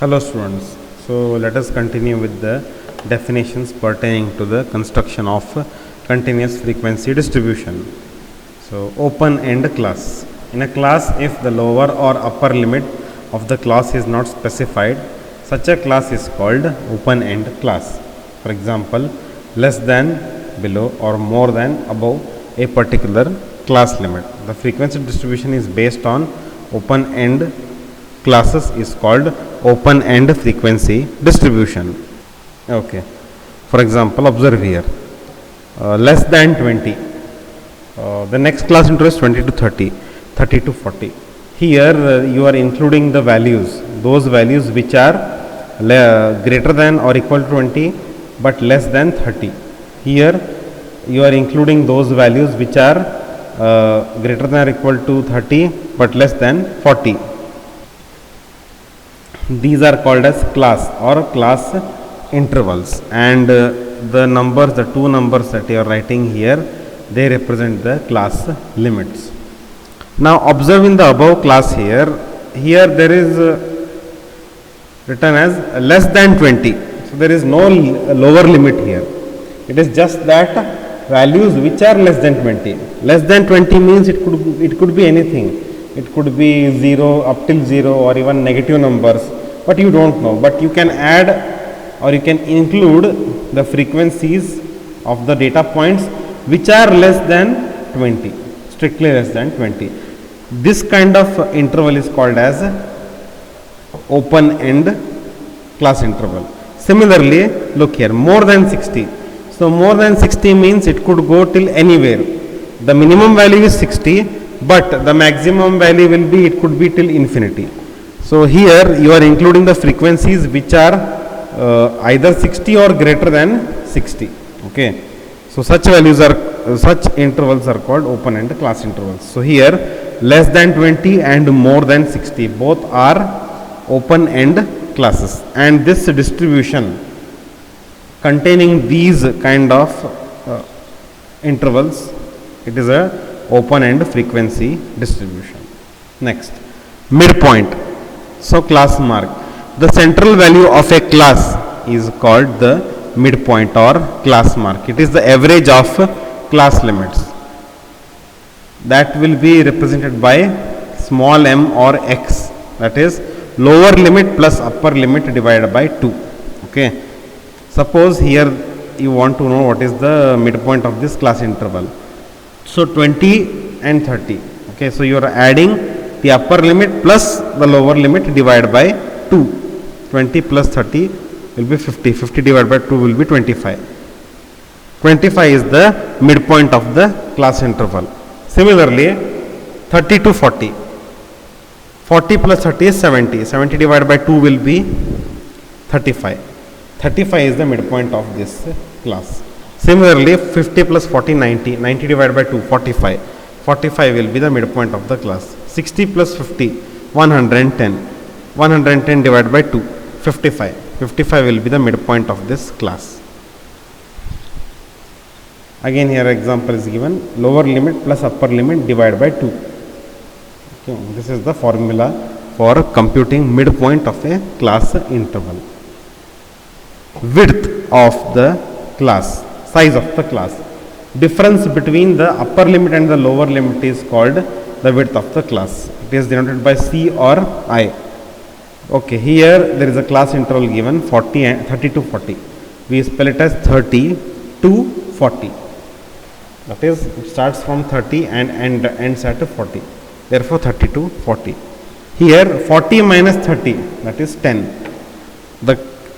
Hello students, so let us continue with the definitions pertaining to the construction of continuous frequency distribution. So open end class. In a class, if the lower or upper limit of the class is not specified, such a class is called open end class. For example, less than, below or more than, above a particular class limit. The frequency distribution is based on open end classes is called open end frequency distribution. Okay, for example, observe here, less than 20, the next class interval is 20 to 30, 30 to 40. Here you are including the values, those values which are greater than or equal to 20 but less than 30. Here you are including those values which are greater than or equal to 30 but less than 40. These are called as class or class intervals, and the numbers, the two numbers that you are writing here, they represent the class limits. Now observe in the above class here there is written as less than 20. So there is no lower limit here. It is just that values which are less than 20. Less than 20 means it could be anything. It could be 0 up till 0 or even negative numbers, but you don't know. But you can add or you can include the frequencies of the data points which are less than 20, strictly less than 20. This kind of interval is called as open end class interval. Similarly, look here, more than 60. So more than 60 means it could go till anywhere. The minimum value is 60, but the maximum value will be, it could be till infinity. So here you are including the frequencies which are either 60 or greater than 60. Okay. So such values are, such intervals are called open end class intervals. So here less than 20 and more than 60 both are open end classes, and this distribution containing these kind of intervals, it is a open end frequency distribution. Next, midpoint. So class mark, the central value of a class is called the midpoint or class mark. It is the average of class limits that will be represented by small m or x, that is lower limit plus upper limit divided by 2. Okay. Suppose here you want to know what is the midpoint of this class interval. So 20 and 30. Okay, so you are adding the upper limit plus the lower limit divided by 2. 20 plus 30 will be 50. 50 divided by 2 will be 25. 25 is the midpoint of the class interval. Similarly, 30 to 40. 40 plus 30 is 70. 70 divided by 2 will be 35. 35 is the midpoint of this class. Similarly, 50 plus 40, 90. 90 divided by 2, 45. 45 will be the midpoint of the class. 60 plus 50, 110. 110 divided by 2, 55. 55 will be the midpoint of this class. Again here example is given, lower limit plus upper limit divided by 2. Okay, this is the formula for computing midpoint of a class interval. Width of the class, size of the class. Difference between the upper limit and the lower limit is called the width of the class. It is denoted by C or I. Okay, here there is a class interval given 40 and 30 to 40. We spell it as 30 to 40. That is, it starts from 30 and ends at 40. Therefore 30 to 40. Here 40 minus 30, that is 10. The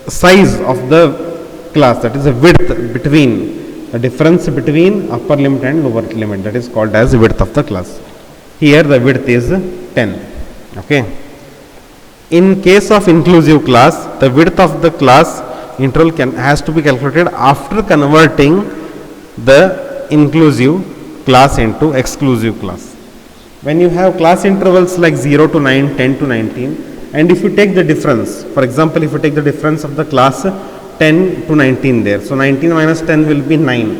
size of the class, that is the width between, the difference between upper limit and lower limit, that is called as width of the class. Here the width is 10. Okay. In case of inclusive class, the width of the class interval has to be calculated after converting the inclusive class into exclusive class. When you have class intervals like 0 to 9, 10 to 19, and if you take the difference, for example, if you take the difference of the class 10 to 19 there, so 19 minus 10 will be 9,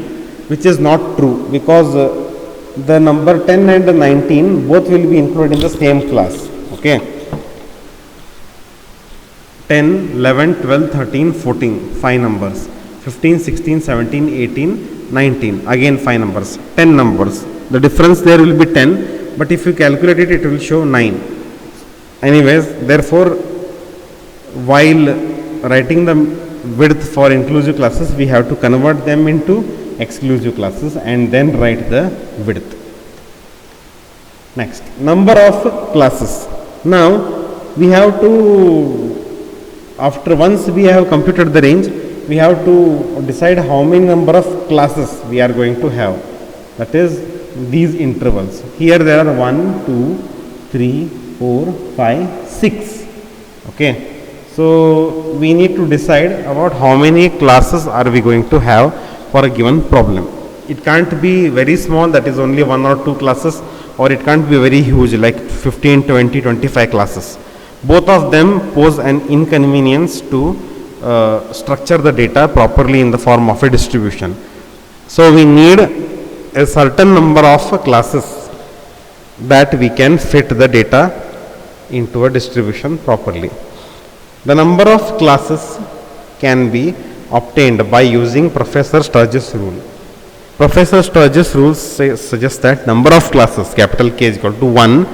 which is not true, because the number 10 and 19 both will be included in the same class. Okay. 10, 11, 12, 13, 14, 5 numbers. 15, 16, 17, 18, 19, again 5 numbers, 10 numbers. The difference there will be 10, but if you calculate it, it will show 9. Anyways, therefore, while writing the width for inclusive classes, we have to convert them into exclusive classes and then write the width. Next, number of classes. Now, we have to, after once we have computed the range, we have to decide how many number of classes we are going to have. That is these intervals. Here there are 1, 2, 3, 4, 5, 6. Okay. So we need to decide about how many classes are we going to have for a given problem. It can't be very small, that is only 1 or 2 classes, or it can't be very huge like 15, 20, 25 classes. Both of them pose an inconvenience to structure the data properly in the form of a distribution. So we need a certain number of classes that we can fit the data into a distribution properly. The number of classes can be obtained by using Professor Sturges rule. Professor Sturges rule suggests that number of classes capital K is equal to 1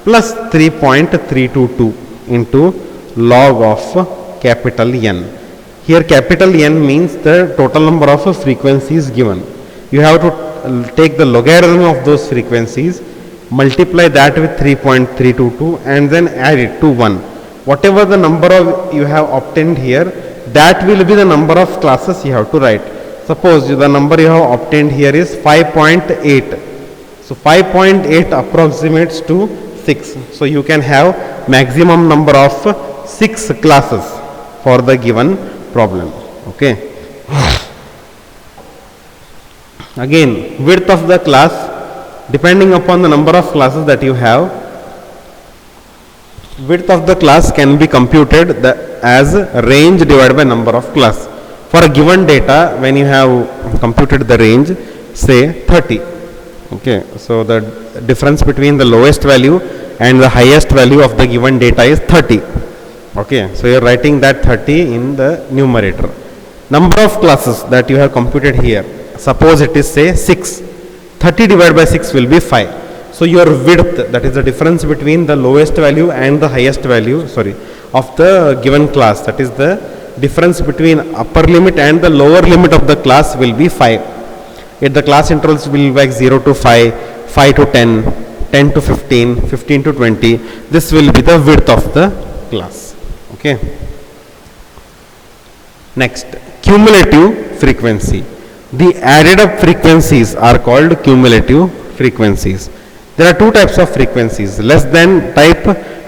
plus 3.322 into log of capital N. Here capital N means the total number of frequencies given. You have to take the logarithm of those frequencies, multiply that with 3.322 and then add it to 1. Whatever the number of you have obtained here, that will be the number of classes you have to write. Suppose the number you have obtained here is 5.8. So 5.8 approximates to 6. So you can have maximum number of 6 classes for the given problem. Okay. Again, width of the class depending upon the number of classes that you have. Width of the class can be computed as range divided by number of class. For a given data, when you have computed the range, say 30. Okay, so the difference between the lowest value and the highest value of the given data is 30. Okay, so you are writing that 30 in the numerator. Number of classes that you have computed here, suppose it is say 6. 30 divided by 6 will be 5. So your width, that is the difference between the lowest value and the highest value, of the given class, that is the difference between upper limit and the lower limit of the class will be 5. If the class intervals will be like 0 to 5, 5 to 10, 10 to 15, 15 to 20, this will be the width of the class. Okay. Next, cumulative frequency. The added up frequencies are called cumulative frequencies. There are two types of frequencies, less than type,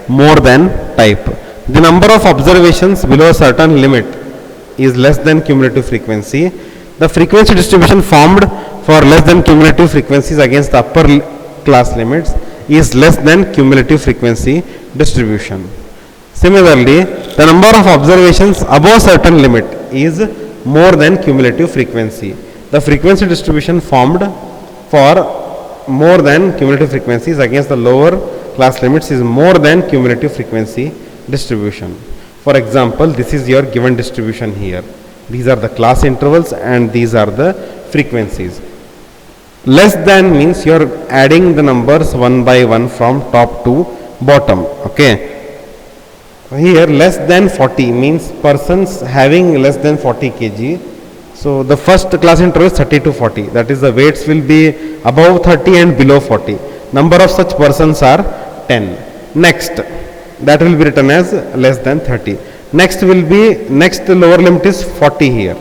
more than type. The number of observations below a certain limit is less than cumulative frequency. The frequency distribution formed for less than cumulative frequencies against the upper class limits is less than cumulative frequency distribution. Similarly, the number of observations above certain limit is more than cumulative frequency. The frequency distribution formed for more than cumulative frequencies against the lower class limits is more than cumulative frequency distribution. For example, this is your given distribution here. These are the class intervals and these are the frequencies. Less than means you are adding the numbers one by one from top to bottom. Okay. Here less than 40 means persons having less than 40 kg. So the first class interval is 30 to 40. That is the weights will be above 30 and below 40. Number of such persons are 10. Next, that will be written as less than 30. Next will be, next lower limit is 40 here.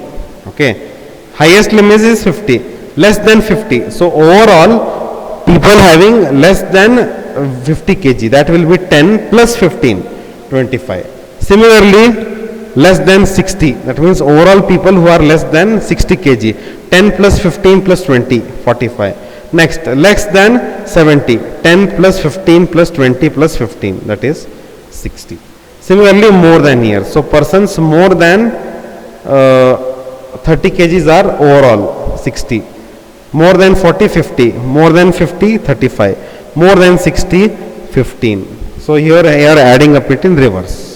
Okay. Highest limit is 50. Less than 50. So overall, people having less than 50 kg, that will be 10 plus 15, 25. Similarly, less than 60, that means overall people who are less than 60 kg, 10 plus 15 plus 20, 45. Next, less than 70, 10 plus 15 plus 20 plus 15, that is 60. Similarly, more than here. So persons more than 30 kgs are overall 60. More than 40, 50. More than 50, 35. More than 60, 15. So here I are adding up it in reverse.